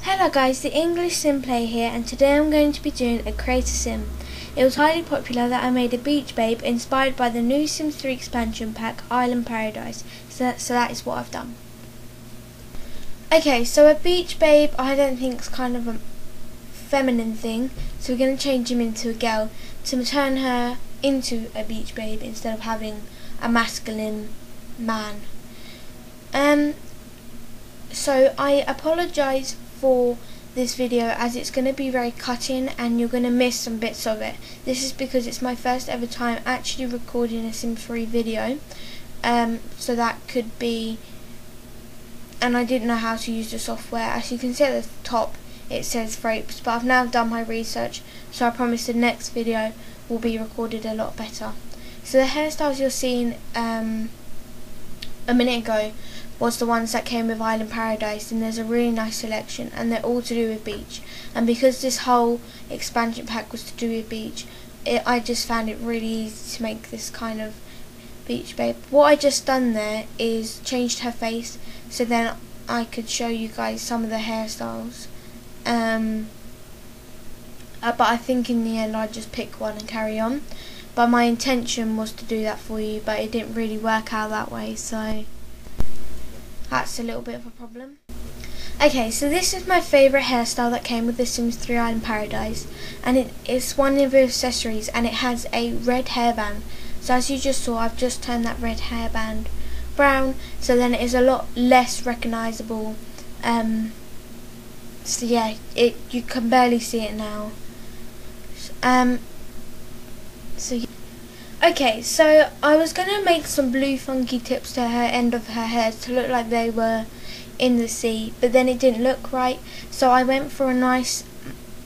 Hello guys, the English Sim Play here, and today I'm going to be doing a create a sim. It was highly popular that I made a beach babe inspired by the new Sims 3 expansion pack, Island Paradise. So that is what I've done. Okay, so a beach babe I don't think is kind of a feminine thing, so we're going to change him into a girl to turn her into a beach babe instead of having a masculine man. So I apologise for this video as it's going to be very cutting and you're going to miss some bits of it. This is because it's my first ever time actually recording a Sim 3 video, so that could be, and I didn't know how to use the software. As you can see at the top it says Frapes, but I've now done my research, so I promise the next video will be recorded a lot better. So the hairstyles you're seeing a minute ago was the ones that came with Island Paradise, and there's a really nice selection and they're all to do with beach, and because this whole expansion pack was to do with beach, I just found it really easy to make this kind of beach babe. What I just done there is changed her face so then I could show you guys some of the hairstyles, but I think in the end I'd just pick one and carry on, but my intention was to do that for you, but it didn't really work out that way, so that's a little bit of a problem. Okay, so this is my favourite hairstyle that came with the Sims 3 Island Paradise, and it's one of the accessories, and it has a red hairband. So as you just saw, I've just turned that red hairband brown, so then it is a lot less recognisable. So yeah, you can barely see it now. Okay, so I was going to make some blue funky tips to her end of her hair to look like they were in the sea, but then it didn't look right, so I went for a nice,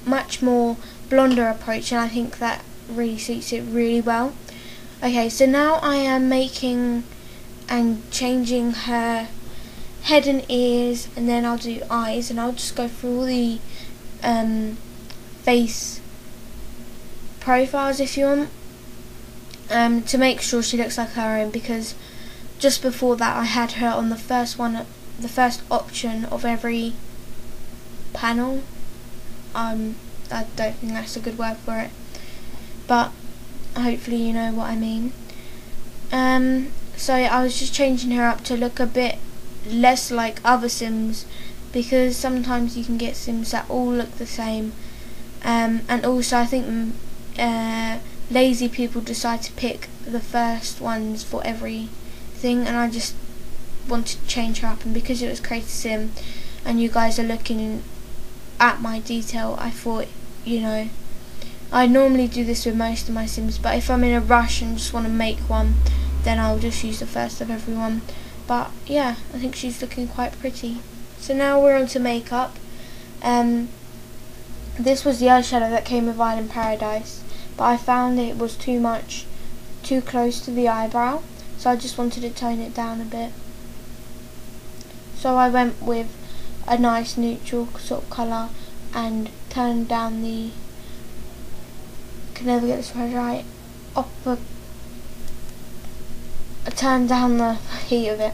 much more blonder approach, and I think that really suits it really well. Okay, so now I am making and changing her head and ears, and then I'll do eyes, and I'll just go through all the face profiles if you want. To make sure she looks like her own, because just before that I had her on the first option of every panel. I don't think that's a good word for it, but hopefully you know what I mean. So I was just changing her up to look a bit less like other Sims, because sometimes you can get Sims that all look the same, and also I think lazy people decide to pick the first ones for everything, and I just wanted to change her up, and because it was create a sim and you guys are looking at my detail, I thought, you know, I normally do this with most of my Sims, but if I'm in a rush and just want to make one, then I'll just use the first of everyone. But yeah, I think she's looking quite pretty. So now we're on to makeup. This was the eyeshadow that came with Island Paradise, but I found it was too close to the eyebrow, so I just wanted to tone it down a bit. So I went with a nice neutral sort of colour and turned down the, can never get this right, turned down the heat of it.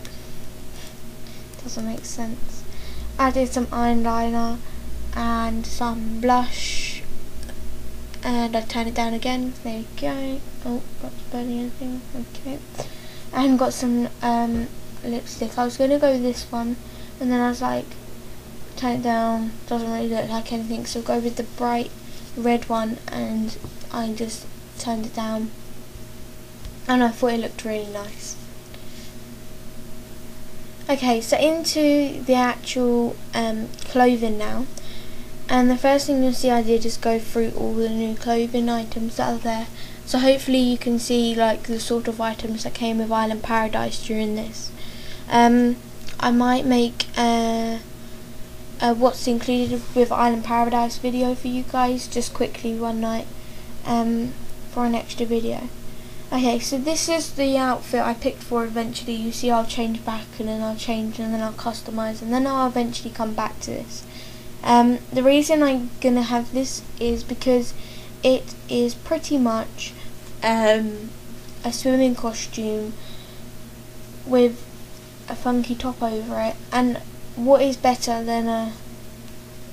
Doesn't make sense. Added some eyeliner and some blush, and I turn it down again. There we go. Oh, got to burn anything. Okay. And got some lipstick. I was going to go with this one, and then I was like, turn it down, doesn't really look like anything, so go with the bright red one, and I just turned it down, and I thought it looked really nice. Okay, so into the actual clothing now. And the first thing you'll see I did is go through all the new clothing items that are there. So hopefully you can see like the sort of items that came with Island Paradise during this. I might make a what's included with Island Paradise video for you guys just quickly one night for an extra video. Okay, so this is the outfit I picked for eventually. You see I'll change back, and then I'll change, and then I'll customise, and then I'll eventually come back to this. The reason I'm gonna have this is because it is pretty much a swimming costume with a funky top over it, and what is better than a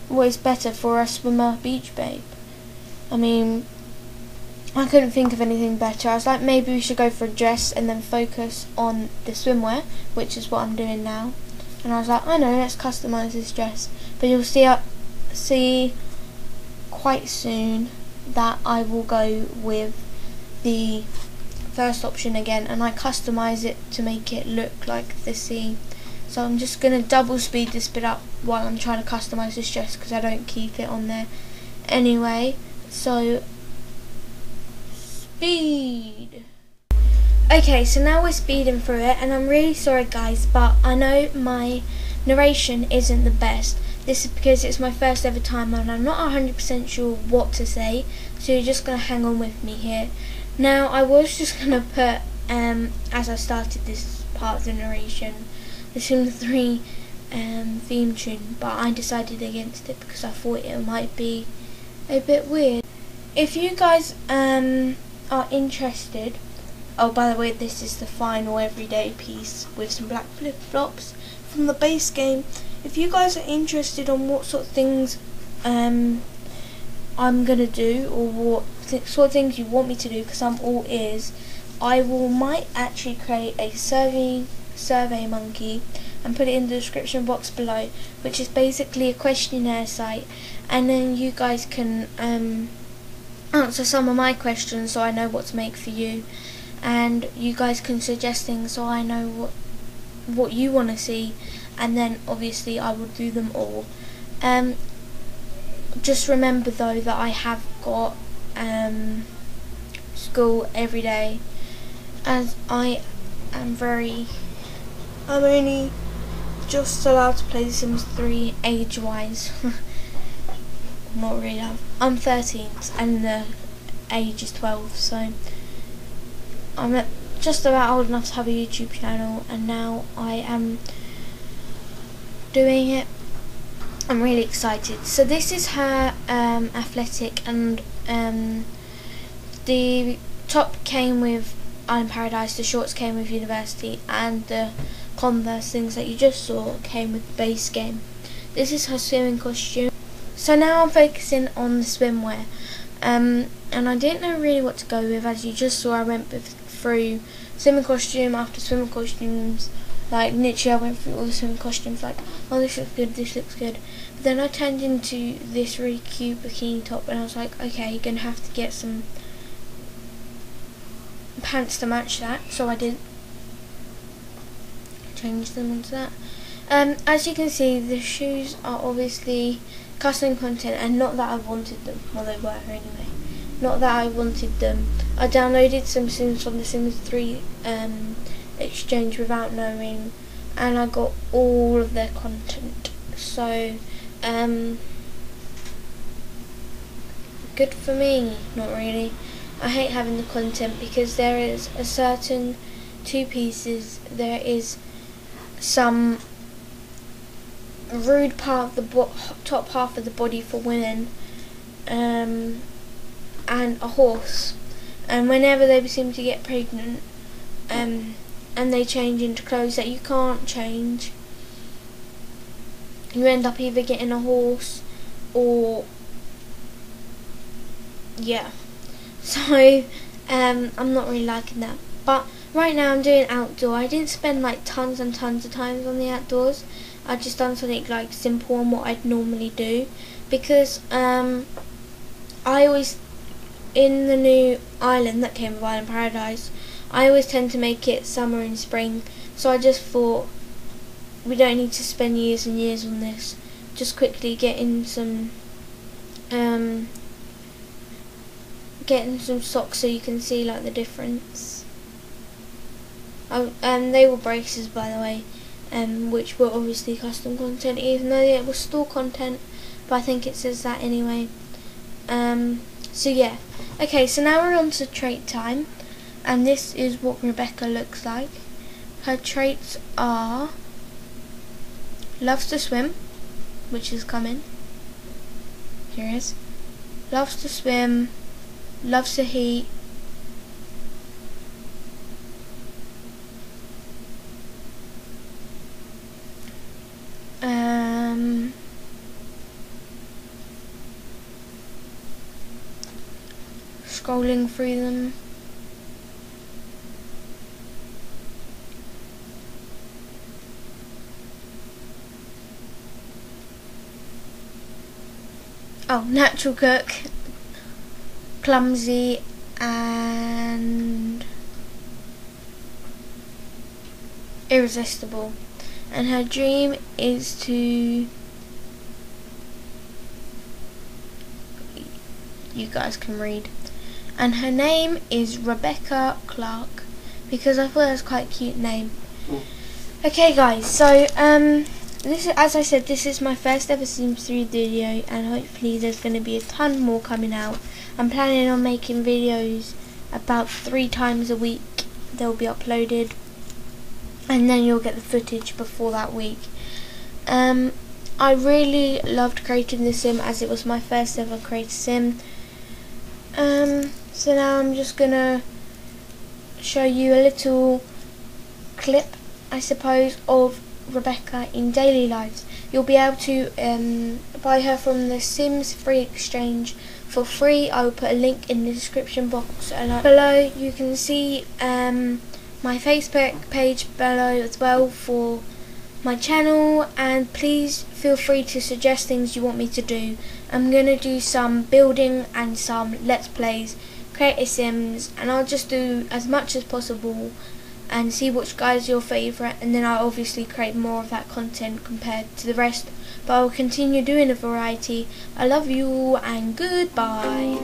what is better for a swimmer beach babe. I mean, I couldn't think of anything better. I was like, maybe we should go for a dress and then focus on the swimwear, which is what I'm doing now. And I was like, I know, let's customise this dress. But you'll see quite soon that I will go with the first option again, and I customise it to make it look like the sea. So I'm just going to double speed this bit up while I'm trying to customise this dress, because I don't keep it on there anyway. So, speed. Okay, so now we're speeding through it, and I'm really sorry guys, but I know my narration isn't the best. This is because it's my first ever time and I'm not 100% sure what to say, so you're just going to hang on with me here. Now, I was just going to put, as I started this part of the narration, the Sims 3 theme tune, but I decided against it because I thought it might be a bit weird. If you guys are interested, oh, by the way, this is the final everyday piece with some black flip-flops from the base game. If you guys are interested on what sort of things I'm gonna do, or what sort of things you want me to do, because I'm all ears, I might actually create a survey monkey and put it in the description box below, which is basically a questionnaire site, and then you guys can answer some of my questions so I know what to make for you, and you guys can suggest things so I know what you want to see, and then obviously I will do them all. Just remember though that I have got school every day, as I'm only just allowed to play The Sims 3 age-wise. Not really. I'm 13 and the age is 12, so I'm just about old enough to have a YouTube channel, and now I am doing it. I'm really excited. So this is her athletic, and the top came with Island Paradise, the shorts came with University, and the Converse things that you just saw came with the base game. This is her swimming costume. So now I'm focusing on the swimwear, and I didn't know really what to go with. As you just saw, I went through swimming costume after swimming costumes. Like, literally I went through all the swimming costumes, like, oh, this looks good, this looks good. But then I turned into this really cute bikini top, and I was like, okay, you're going to have to get some pants to match that. So I did change them onto that. As you can see, the shoes are obviously custom content, and not that I wanted them. Well, they were anyway. Not that I wanted them. I downloaded some Sims from the Sims 3 exchange without knowing, and I got all of their content. So, good for me. Not really. I hate having the content because there is a certain two pieces. There is some rude part of the top half of the body for women, and a horse. And whenever they seem to get pregnant, and they change into clothes that you can't change, you end up either getting a horse or yeah. So I'm not really liking that. But right now I'm doing outdoor. I didn't spend like tons and tons of times on the outdoors. I just done something like simple on what I'd normally do, because I always, in the new island that came with Island Paradise, I always tend to make it summer and spring. So I just thought, we don't need to spend years and years on this. Just quickly getting some socks so you can see like the difference. They were braces, by the way, which were obviously custom content, even though it was store content, but I think it says that anyway. So yeah, okay, so now we're on to trait time, and this is what Rebecca looks like. Her traits are loves to swim, which is coming. Here it is. Loves to swim, loves the heat, scrolling through them. Oh, natural cook, clumsy, and irresistible. And her dream is to, you guys can read, and her name is Rebecca Clarke, because I thought it was quite a cute name. Okay guys, so this is, as I said, this is my first ever Sims 3 video, and hopefully there's going to be a ton more coming out. I'm planning on making videos about 3 times a week. They'll be uploaded, and then you'll get the footage before that week. I really loved creating this sim, as it was my first ever created sim. So now I'm just going to show you a little clip, I suppose, of Rebecca in daily lives. You'll be able to buy her from the Sims Free Exchange for free. I will put a link in the description box, and below you can see my Facebook page below as well for my channel, and please feel free to suggest things you want me to do. I'm going to do some building and some let's plays, creative sims, and I'll just do as much as possible and see which guy is your favourite, and then I'll obviously create more of that content compared to the rest, but I'll continue doing a variety. I love you all, and goodbye.